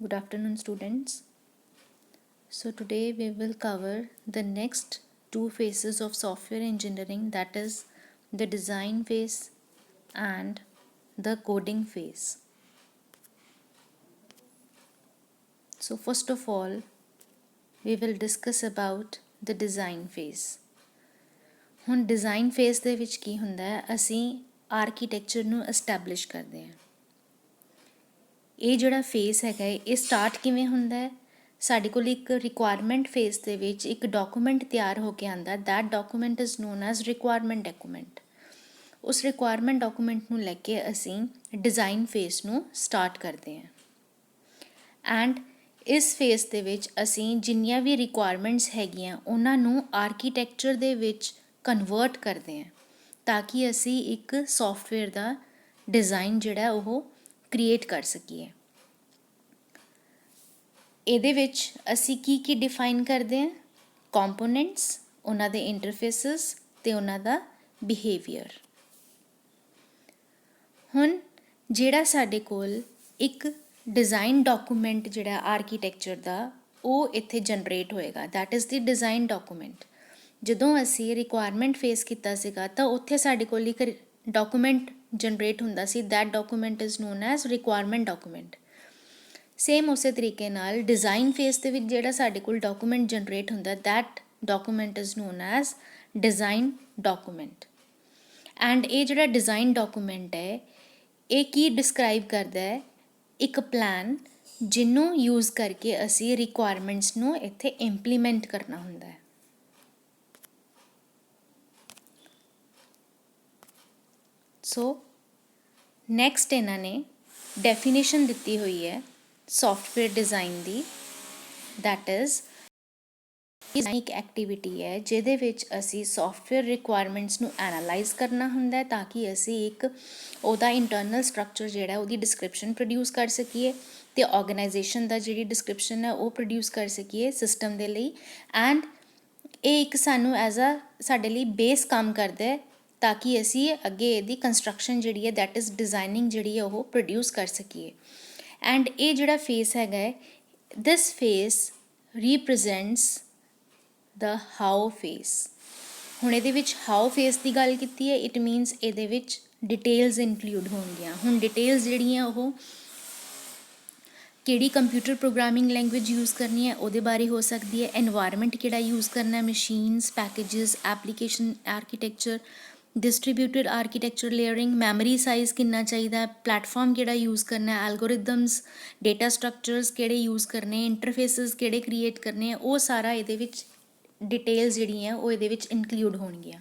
Good afternoon, students. So, today we will cover the next two phases of software engineering, that is, the design phase and the coding phase. So, first of all, we will discuss about the design phase. ਹੁਣ design phase ਦੇ ਵਿੱਚ ਕੀ ਹੁੰਦਾ ਹੈ, ਅਸੀਂ architecture ਨੂੰ establish ਕਰਦੇ ਹਾਂ। ਇਹ ਜਿਹੜਾ ਫੇਸ ਹੈਗਾ ਇਹ ਸਟਾਰਟ ਕਿਵੇਂ ਹੁੰਦਾ ਹੈ, ਸਾਡੇ ਕੋਲ ਇੱਕ ਰਿਕੁਆਇਰਮੈਂਟ ਫੇਸ ਦੇ ਵਿੱਚ ਇੱਕ ਡਾਕੂਮੈਂਟ ਤਿਆਰ ਹੋ ਕੇ ਆਉਂਦਾ, that document is known as requirement document. ਉਸ ਰਿਕੁਆਇਰਮੈਂਟ ਡਾਕੂਮੈਂਟ ਨੂੰ ਲੈ ਕੇ ਅਸੀਂ ਡਿਜ਼ਾਈਨ ਫੇਸ ਨੂੰ ਸਟਾਰਟ ਕਰਦੇ ਹਾਂ। ਐਂਡ ਇਸ ਫੇਸ ਦੇ ਵਿੱਚ ਅਸੀਂ ਜਿੰਨੀਆਂ ਵੀ ਰਿਕੁਆਇਰਮੈਂਟਸ ਹੈਗੀਆਂ ਉਹਨਾਂ ਨੂੰ ਆਰਕੀਟੈਕਚਰ ਦੇ ਵਿੱਚ ਕਨਵਰਟ ਕਰਦੇ ਹਾਂ ਤਾਂ ਕਿ ਅਸੀਂ ਇੱਕ ਸੌਫਟਵੇਅਰ ਦਾ ਡਿਜ਼ਾਈਨ ਜਿਹੜਾ ਉਹ ਕ੍ਰੀਏਟ ਕਰ ਸਕੀਏ। ਇਹਦੇ ਵਿੱਚ ਅਸੀਂ ਕੀ ਡਿਫਾਈਨ ਕਰਦੇ ਹਾਂ, ਕੰਪੋਨੈਂਟਸ, ਉਹਨਾਂ ਦੇ ਇੰਟਰਫੇਸਿਸ ਅਤੇ ਉਹਨਾਂ ਦਾ ਬਿਹੇਵੀਅਰ। ਹੁਣ ਜਿਹੜਾ ਸਾਡੇ ਕੋਲ ਇੱਕ ਡਿਜ਼ਾਈਨ ਡਾਕੂਮੈਂਟ ਜਿਹੜਾ ਆਰਕੀਟੈਕਚਰ ਦਾ ਉਹ ਇੱਥੇ ਜਨਰੇਟ ਹੋਏਗਾ, that is the design document. ਜਦੋਂ ਅਸੀਂ ਰਿਕੁਆਇਰਮੈਂਟ ਫੇਸ ਕੀਤਾ ਸੀਗਾ ਤਾਂ ਉੱਥੇ ਸਾਡੇ ਕੋਲ ਇੱਕ ਡਾਕੂਮੈਂਟ ਜਨਰੇਟ ਹੁੰਦਾ ਸੀ, that document is known as requirement document. Same ਉਸੇ ਤਰੀਕੇ ਨਾਲ ਡਿਜ਼ਾਈਨ ਫੇਸ ਦੇ ਵਿੱਚ ਜਿਹੜਾ ਸਾਡੇ ਕੋਲ ਡਾਕੂਮੈਂਟ ਜਨਰੇਟ ਹੁੰਦਾ, that document is known as design document. And ਇਹ ਜਿਹੜਾ ਡਿਜ਼ਾਈਨ ਡਾਕੂਮੈਂਟ ਹੈ ਇਹ ਕੀ ਡਿਸਕਰਾਈਬ ਕਰਦਾ ਹੈ, ਇੱਕ ਪਲਾਨ ਜਿਹਨੂੰ ਯੂਜ਼ ਕਰਕੇ ਅਸੀਂ ਰਿਕੁਆਇਰਮੈਂਟਸ ਨੂੰ ਇੱਥੇ ਇੰਪਲੀਮੈਂਟ ਕਰਨਾ ਹੁੰਦਾ ਹੈ। ਸੋ ਨੈਕਸਟ ਇਹਨਾਂ ਨੇ ਡੈਫੀਨੇਸ਼ਨ ਦਿੱਤੀ ਹੋਈ ਹੈ software design the, that is ਇੱਕ ਐਕਟੀਵਿਟੀ ਹੈ ਜਿਹਦੇ ਵਿੱਚ ਅਸੀਂ ਸੌਫਟਵੇਅਰ ਰਿਕੁਆਇਰਮੈਂਟਸ ਨੂੰ ਐਨਾਲਾਈਜ਼ ਕਰਨਾ ਹੁੰਦਾ ਤਾਂ ਕਿ ਅਸੀਂ ਇੱਕ ਉਹਦਾ ਇੰਟਰਨਲ ਸਟਰਕਚਰ ਜਿਹੜਾ ਉਹਦੀ ਡਿਸਕ੍ਰਿਪਸ਼ਨ ਪ੍ਰੋਡਿਊਸ ਕਰ ਸਕੀਏ ਅਤੇ ਆਰਗੇਨਾਈਜੇਸ਼ਨ ਦਾ ਜਿਹੜੀ ਡਿਸਕ੍ਰਿਪਸ਼ਨ ਹੈ ਉਹ ਪ੍ਰੋਡਿਊਸ ਕਰ ਸਕੀਏ ਸਿਸਟਮ ਦੇ ਲਈ। ਐਂਡ ਇਹ ਇੱਕ ਸਾਨੂੰ ਐਜ਼ ਅ ਸਾਡੇ ਲਈ ਬੇਸ ਕੰਮ ਕਰਦਾ ਹੈ ਤਾਂ ਕਿ ਅਸੀਂ ਅੱਗੇ ਇਹਦੀ ਕੰਸਟਰਕਸ਼ਨ ਜਿਹੜੀ ਹੈ ਦੈਟ ਇਜ਼ ਡਿਜ਼ਾਈਨਿੰਗ ਜਿਹੜੀ ਹੈ ਉਹ ਪ੍ਰੋਡਿਊਸ ਕਰ ਸਕੀਏ। ਐਂਡ ਇਹ ਜਿਹੜਾ ਫੇਸ ਹੈਗਾ ਹੈ, ਦਿਸ ਫੇਸ ਰੀਪ੍ਰਜੈਂਟਸ ਦਾ ਹਾਓ ਫੇਸ। ਹੁਣ ਇਹਦੇ ਵਿੱਚ ਹਾਓ ਫੇਸ ਦੀ ਗੱਲ ਕੀਤੀ ਹੈ, ਇਟ ਮੀਨਸ ਇਹਦੇ ਵਿੱਚ ਡਿਟੇਲਸ ਇਨਕਲੂਡ ਹੋਣਗੀਆਂ। ਹੁਣ ਡਿਟੇਲਸ ਜਿਹੜੀਆਂ ਉਹ ਕਿਹੜੀ ਕੰਪਿਊਟਰ ਪ੍ਰੋਗਰਾਮਿੰਗ ਲੈਂਗੁਏਜ ਯੂਜ਼ ਕਰਨੀ ਹੈ ਉਹਦੇ ਬਾਰੇ ਹੋ ਸਕਦੀ ਹੈ, ਐਨਵਾਇਰਮੈਂਟ ਕਿਹੜਾ ਯੂਜ਼ ਕਰਨਾ, machines, packages, application architecture, distributed architecture layering, memory size ਕਿੰਨਾ ਚਾਹੀਦਾ, ਪਲੈਟਫਾਰਮ ਕਿਹੜਾ ਯੂਜ਼ ਕਰਨਾ, ਐਲਗੋਰਿਦਮਸ, ਡੇਟਾ ਸਟਰਕਚਰਸ ਕਿਹੜੇ ਯੂਜ਼ ਕਰਨੇ, ਇੰਟਰਫੇਸਿਸ ਕਿਹੜੇ ਕ੍ਰੀਏਟ ਕਰਨੇ, ਉਹ ਸਾਰਾ ਇਹਦੇ ਵਿੱਚ ਡਿਟੇਲਸ ਜਿਹੜੀਆਂ ਉਹ ਇਹਦੇ ਵਿੱਚ ਇਨਕਲੂਡ ਹੋਣਗੀਆਂ।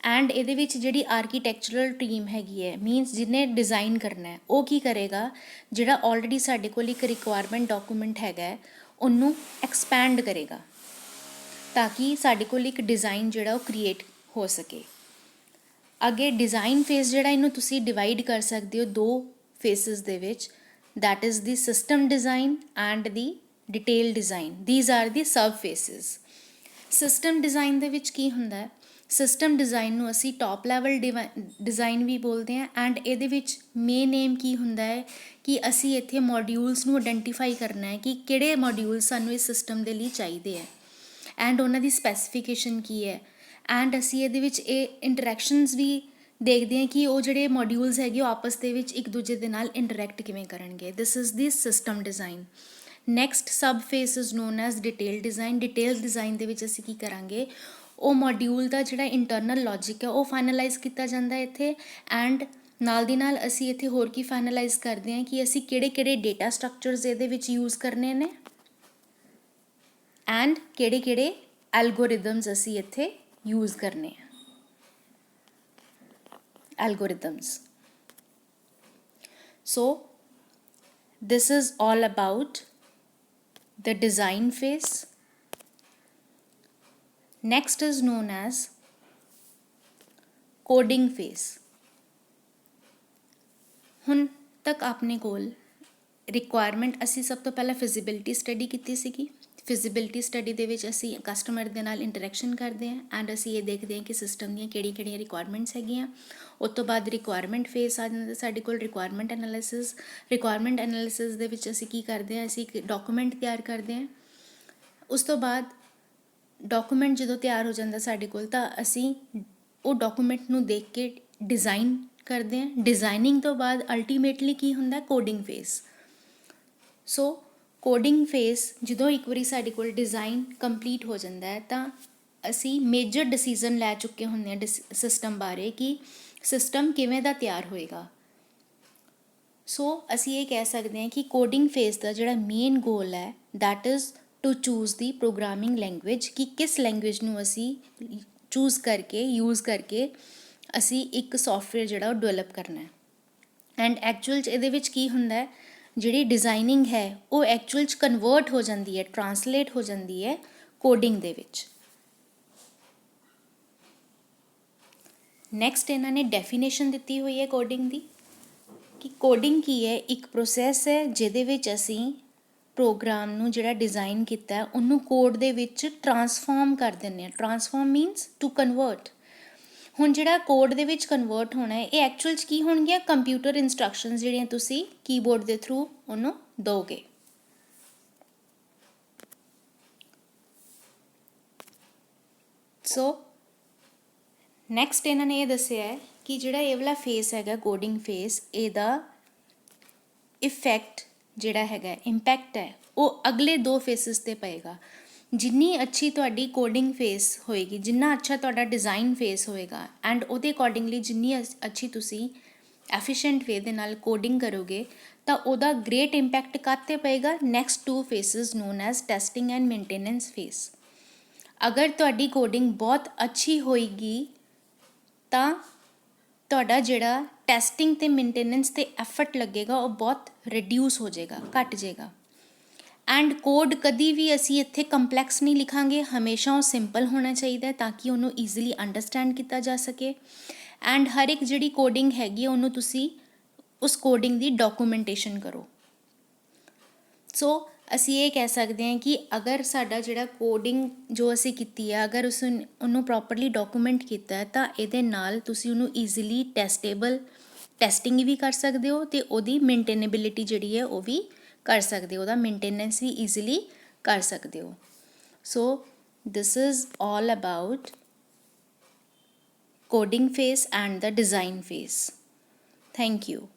ਐਂਡ ਇਹਦੇ ਵਿੱਚ ਜਿਹੜੀ ਆਰਕੀਟੈਕਚਰਲ ਟੀਮ ਹੈਗੀ ਹੈ, ਮੀਨਸ ਜਿਹਨੇ ਡਿਜ਼ਾਈਨ ਕਰਨਾ ਹੈ, ਉਹ ਕੀ ਕਰੇਗਾ, ਜਿਹੜਾ ਆਲਰੇਡੀ ਸਾਡੇ ਕੋਲ ਇੱਕ ਰਿਕੁਆਇਰਮੈਂਟ ਡਾਕੂਮੈਂਟ ਹੈਗਾ ਉਹਨੂੰ ਐਕਸਪੈਂਡ ਕਰੇਗਾ ਤਾਂ ਕਿ ਸਾਡੇ ਕੋਲ ਇੱਕ ਡਿਜ਼ਾਈਨ ਜਿਹੜਾ ਉਹ ਕ੍ਰੀਏਟ ਹੋ ਸਕੇ। ਅੱਗੇ ਡਿਜ਼ਾਈਨ ਫੇਸ ਜਿਹੜਾ ਇਹਨੂੰ ਤੁਸੀਂ ਡਿਵਾਈਡ ਕਰ ਸਕਦੇ ਹੋ ਦੋ ਫੇਸਿਸ ਦੇ ਵਿੱਚ, that is the system design and the detail design. These R the sub faces. System design ਦੇ ਵਿੱਚ ਕੀ ਹੁੰਦਾ ਹੈ, ਸਿਸਟਮ ਡਿਜ਼ਾਈਨ ਨੂੰ ਅਸੀਂ ਟੌਪ ਲੈਵਲ ਡਿਜ਼ਾਈਨ ਵੀ ਬੋਲਦੇ ਹਾਂ। ਐਂਡ ਇਹਦੇ ਵਿੱਚ ਮੇਨ ਏਮ ਕੀ ਹੁੰਦਾ ਹੈ ਕਿ ਅਸੀਂ ਇੱਥੇ ਮੋਡਿਊਲਸ ਨੂੰ ਆਇਡੈਂਟੀਫਾਈ ਕਰਨਾ ਹੈ ਕਿ ਕਿਹੜੇ ਮੋਡਿਊਲ ਸਾਨੂੰ ਇਸ ਸਿਸਟਮ ਦੇ ਲਈ ਚਾਹੀਦੇ ਹੈ ਐਂਡ ਉਹਨਾਂ ਦੀ ਸਪੈਸੀਫਿਕੇਸ਼ਨ ਕੀ ਹੈ। ਐਂਡ ਅਸੀਂ ਇਹਦੇ ਵਿੱਚ ਇਹ ਇੰਟਰੈਕਸ਼ਨਸ ਵੀ ਦੇਖਦੇ ਹਾਂ ਕਿ ਉਹ ਜਿਹੜੇ ਮੋਡਿਊਲਸ ਹੈਗੇ ਉਹ ਆਪਸ ਦੇ ਵਿੱਚ ਇੱਕ ਦੂਜੇ ਦੇ ਨਾਲ ਇੰਟਰੈਕਟ ਕਿਵੇਂ ਕਰਨਗੇ। This is the system design. Next sub face is known as detail design. Detail design ਦੇ ਵਿੱਚ ਅਸੀਂ ਕੀ ਕਰਾਂਗੇ, ਉਹ ਮੋਡਿਊਲ ਦਾ ਜਿਹੜਾ ਇੰਟਰਨਲ ਲੌਜਿਕ ਹੈ ਉਹ ਫਾਈਨਲਾਈਜ਼ ਕੀਤਾ ਜਾਂਦਾ ਇੱਥੇ। ਐਂਡ ਨਾਲ ਦੀ ਨਾਲ ਅਸੀਂ ਇੱਥੇ ਹੋਰ ਕੀ ਫਾਈਨਲਾਈਜ਼ ਕਰਦੇ ਹਾਂ ਕਿ ਅਸੀਂ ਕਿਹੜੇ ਡੇਟਾ ਸਟਰਕਚਰਸ ਇਹਦੇ ਵਿੱਚ ਯੂਜ਼ ਕਰਨੇ ਨੇ ਐਂਡ ਕਿਹੜੇ ਐਲਗੋਰਿਦਮਸ ਅਸੀਂ ਇੱਥੇ ਯੂਜ਼ ਕਰਨੇ ਆ। ਐਲਗੋਰਿਦਮਸ। ਸੋ this is all about the design phase. Next is known as coding phase. ਹੁਣ ਤੱਕ ਆਪਣੇ ਕੋਲ ਰਿਕੁਆਇਰਮੈਂਟ ਅਸੀਂ ਸਭ ਤੋਂ ਪਹਿਲਾਂ ਫਿਜ਼ੀਬਿਲਿਟੀ ਸਟੱਡੀ ਕੀਤੀ ਸੀਗੀ। ਫਿਜ਼ੀਬਿਲਿਟੀ ਸਟੱਡੀ ਦੇ ਵਿੱਚ ਅਸੀਂ ਕਸਟਮਰ ਦੇ ਨਾਲ ਇੰਟਰੈਕਸ਼ਨ ਕਰਦੇ ਹਾਂ ਐਂਡ ਅਸੀਂ ਇਹ ਦੇਖਦੇ ਹਾਂ ਕਿ ਸਿਸਟਮ ਦੀਆਂ ਕਿਹੜੀਆਂ ਰਿਕੁਆਇਰਮੈਂਟਸ ਹੈਗੀਆਂ। ਉਸ ਤੋਂ ਬਾਅਦ ਰਿਕੁਆਇਰਮੈਂਟ ਫੇਸ ਆ ਜਾਂਦਾ ਸਾਡੇ ਕੋਲ, ਰਿਕੁਆਇਰਮੈਂਟ ਐਨਾਲਿਸਿਸ ਦੇ ਵਿੱਚ ਅਸੀਂ ਕੀ ਕਰਦੇ ਹਾਂ, ਅਸੀਂ ਇੱਕ ਡਾਕੂਮੈਂਟ ਤਿਆਰ ਕਰਦੇ ਹਾਂ। ਉਸ ਤੋਂ ਬਾਅਦ ਡਾਕੂਮੈਂਟ ਜਦੋਂ ਤਿਆਰ ਹੋ ਜਾਂਦਾ ਸਾਡੇ ਕੋਲ ਤਾਂ ਅਸੀਂ ਉਹ ਡਾਕੂਮੈਂਟ ਨੂੰ ਦੇਖ ਕੇ ਡਿਜ਼ਾਈਨ ਕਰਦੇ ਹਾਂ। ਡਿਜ਼ਾਈਨਿੰਗ ਤੋਂ ਬਾਅਦ ਅਲਟੀਮੇਟਲੀ ਕੀ ਹੁੰਦਾ, ਕੋਡਿੰਗ ਫੇਸ। ਸੋ ਕੋਡਿੰਗ ਫੇਸ ਜਦੋਂ ਇੱਕ ਵਾਰੀ ਸਾਡੇ ਕੋਲ ਡਿਜ਼ਾਈਨ ਕੰਪਲੀਟ ਹੋ ਜਾਂਦਾ ਹੈ ਤਾਂ ਅਸੀਂ ਮੇਜਰ ਡਿਸੀਜ਼ਨ ਲੈ ਚੁੱਕੇ ਹੁੰਦੇ ਹਾਂ ਸਿਸਟਮ ਬਾਰੇ ਕਿ ਸਿਸਟਮ ਕਿਵੇਂ ਦਾ ਤਿਆਰ ਹੋਏਗਾ। ਸੋ ਅਸੀਂ ਇਹ ਕਹਿ ਸਕਦੇ ਹਾਂ ਕਿ ਕੋਡਿੰਗ ਫੇਸ ਦਾ ਜਿਹੜਾ ਮੇਨ ਗੋਲ ਹੈ that is to choose the programming language, ਕਿ ਕਿਸ ਲੈਂਗੁਏਜ ਨੂੰ ਅਸੀਂ ਚੂਜ਼ ਕਰਕੇ ਯੂਜ਼ ਕਰਕੇ ਅਸੀਂ ਇੱਕ ਸੋਫਟਵੇਅਰ ਜਿਹੜਾ ਉਹ ਡਿਵੈਲਪ ਕਰਨਾ ਹੈ। ਐਂਡ ਐਕਚੁਅਲ 'ਚ ਇਹਦੇ ਵਿੱਚ ਕੀ ਹੁੰਦਾ ਹੈ, ਜਿਹੜੀ ਡਿਜ਼ਾਈਨਿੰਗ ਹੈ ਉਹ ਐਕਚੁਅਲ 'ਚ ਕਨਵਰਟ ਹੋ ਜਾਂਦੀ ਹੈ, ਟਰਾਂਸਲੇਟ ਹੋ ਜਾਂਦੀ ਹੈ ਕੋਡਿੰਗ ਦੇ ਵਿੱਚ। ਨੈਕਸਟ ਇਹਨਾਂ ਨੇ ਡੈਫੀਨੇਸ਼ਨ ਦਿੱਤੀ ਹੋਈ ਹੈ ਕੋਡਿੰਗ ਦੀ, ਕਿ ਕੋਡਿੰਗ ਕੀ ਹੈ, ਇੱਕ ਪ੍ਰੋਸੈਸ ਹੈ ਜਿਹਦੇ ਵਿੱਚ ਅਸੀਂ ਪ੍ਰੋਗਰਾਮ ਨੂੰ ਜਿਹੜਾ ਡਿਜ਼ਾਈਨ ਕੀਤਾ ਉਹਨੂੰ ਕੋਡ ਦੇ ਵਿੱਚ ਟਰਾਂਸਫਾਰਮ ਕਰ ਦਿੰਦੇ ਹਾਂ। Transform means to convert. ਹੁਣ ਜਿਹੜਾ ਕੋਡ ਦੇ ਵਿੱਚ ਕਨਵਰਟ ਹੋਣਾ ਹੈ ਇਹ ਐਕਚੁਅਲ 'ਚ ਕੀ ਹੋਣਗੀਆਂ, ਕੰਪਿਊਟਰ ਇੰਸਟਰਕਸ਼ਨਸ ਜਿਹੜੀਆਂ ਤੁਸੀਂ ਕੀਬੋਰਡ ਦੇ ਥਰੂ ਉਹਨੂੰ ਦੋਗੇ। ਸੋ ਨੈਕਸਟ ਇਹਨਾਂ ਨੇ ਇਹ ਦੱਸਿਆ ਹੈ ਕਿ ਜਿਹੜਾ ਇਹ ਵਾਲਾ ਫੇਸ ਹੈਗਾ ਕੋਡਿੰਗ ਫੇਸ, ਇਹਦਾ ਇਫੈਕਟ ਜਿਹੜਾ ਹੈਗਾ, ਇੰਪੈਕਟ ਹੈ, ਉਹ ਅਗਲੇ 2 ਫੇਸਿਸ 'ਤੇ ਪਏਗਾ। ਜਿੰਨੀ ਅੱਛੀ ਤੁਹਾਡੀ ਕੋਡਿੰਗ ਫੇਸ ਹੋਏਗੀ, ਜਿੰਨਾ ਅੱਛਾ ਤੁਹਾਡਾ ਡਿਜ਼ਾਈਨ ਫੇਸ ਹੋਏਗਾ ਐਂਡ ਉਹਦੇ ਅਕੋਰਡਿੰਗਲੀ ਜਿੰਨੀ ਅੱਛੀ ਤੁਸੀਂ ਐਫੀਸ਼ੀਐਂਟ ਵੇ ਦੇ ਨਾਲ ਕੋਡਿੰਗ ਕਰੋਗੇ ਤਾਂ ਉਹਦਾ ਗ੍ਰੇਟ ਇੰਪੈਕਟ ਕਾਹਤੇ ਪਏਗਾ, next 2 phases known as testing and maintenance phase. ਅਗਰ ਤੁਹਾਡੀ ਕੋਡਿੰਗ ਬਹੁਤ ਅੱਛੀ ਹੋਏਗੀ ਤਾਂ ਤੁਹਾਡਾ ਜਿਹੜਾ ਟੈਸਟਿੰਗ ਅਤੇ ਮੇਨਟੇਨੈਂਸ 'ਤੇ ਐਫਰਟ ਲੱਗੇਗਾ ਉਹ ਬਹੁਤ ਰਿਡਿਊਸ ਹੋ ਜਾਏਗਾ, ਘੱਟ ਜਾਏਗਾ। ਐਂਡ ਕੋਡ ਕਦੀ ਵੀ ਅਸੀਂ ਇੱਥੇ ਕੰਪਲੈਕਸ ਨਹੀਂ ਲਿਖਾਂਗੇ, ਹਮੇਸ਼ਾ ਉਹ ਸਿੰਪਲ ਹੋਣਾ ਚਾਹੀਦਾ ਤਾਂ ਕਿ ਉਹਨੂੰ ਈਜ਼ੀਲੀ ਅੰਡਰਸਟੈਂਡ ਕੀਤਾ ਜਾ ਸਕੇ। ਐਂਡ ਹਰ ਇੱਕ ਜਿਹੜੀ ਕੋਡਿੰਗ ਹੈਗੀ ਉਹਨੂੰ ਤੁਸੀਂ ਉਸ ਕੋਡਿੰਗ ਦੀ ਡਾਕੂਮੈਂਟੇਸ਼ਨ ਕਰੋ। ਸੋ ਅਸੀਂ ਇਹ ਕਹਿ ਸਕਦੇ ਹਾਂ ਕਿ ਅਗਰ ਸਾਡਾ ਜਿਹੜਾ ਕੋਡਿੰਗ ਜੋ ਅਸੀਂ ਕੀਤੀ ਹੈ, ਅਗਰ ਉਹਨੂੰ ਪ੍ਰੋਪਰਲੀ ਡਾਕੂਮੈਂਟ ਕੀਤਾ ਹੈ ਤਾਂ ਇਹਦੇ ਨਾਲ ਤੁਸੀਂ ਉਹਨੂੰ ਈਜ਼ੀਲੀ ਟੈਸਟਿੰਗ ਵੀ ਕਰ ਸਕਦੇ ਹੋ ਅਤੇ ਉਹਦੀ ਮੇਨਟੇਨੇਬਿਲਿਟੀ ਜਿਹੜੀ ਹੈ ਉਹ ਵੀ ਕਰ ਸਕਦੇ ਹੋ, ਉਹਦਾ ਮੇਨਟੇਨੈਂਸ ਵੀ ਈਜ਼ੀਲੀ ਕਰ ਸਕਦੇ ਹੋ। So this is all about coding phase and the design phase. Thank you.